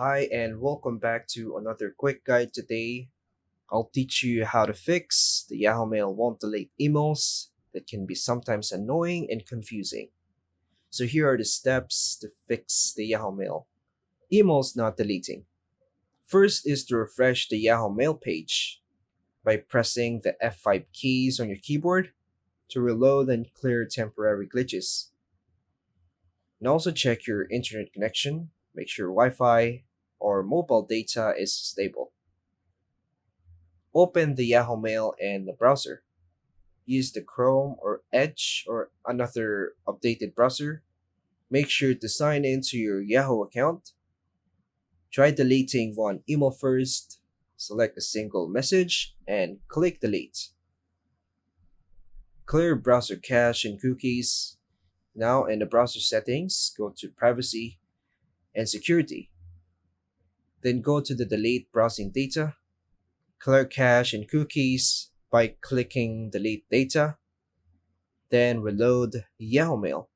Hi, and welcome back to another quick guide today. I'll teach you how to fix the Yahoo Mail won't delete emails that can be sometimes annoying and confusing. So, here are the steps to fix the Yahoo Mail emails not deleting. First is to refresh the Yahoo Mail page by pressing the F5 keys on your keyboard to reload and clear temporary glitches. And also check your internet connection, make sure Wi Fi or mobile data is stable. Open the Yahoo Mail in the browser. Use the Chrome or Edge or another updated browser. Make sure to sign into your Yahoo account. Try deleting one email first. Select a single message and click delete. Clear browser cache and cookies. Now in the browser settings, go to privacy and security. Then go to the delete browsing data. Clear cache and cookies by clicking delete data. Then reload Yahoo Mail.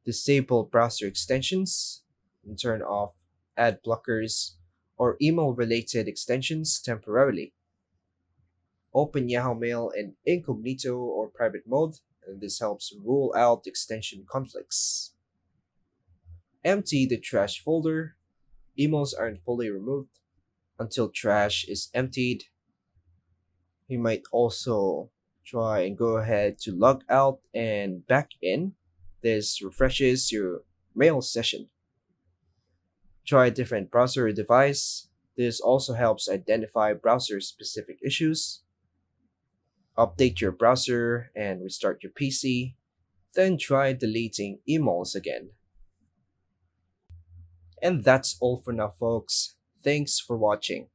Disable browser extensions and turn off ad blockers or email related extensions temporarily. Open Yahoo Mail in incognito or private mode, and this helps rule out extension conflicts. Empty the trash folder. Emails aren't fully removed until trash is emptied. You might also try and go ahead to log out and back in. This refreshes your mail session. Try a different browser or device. This also helps identify browser specific issues. Update your browser and restart your PC. Then try deleting emails again. And that's all for now, folks. Thanks for watching.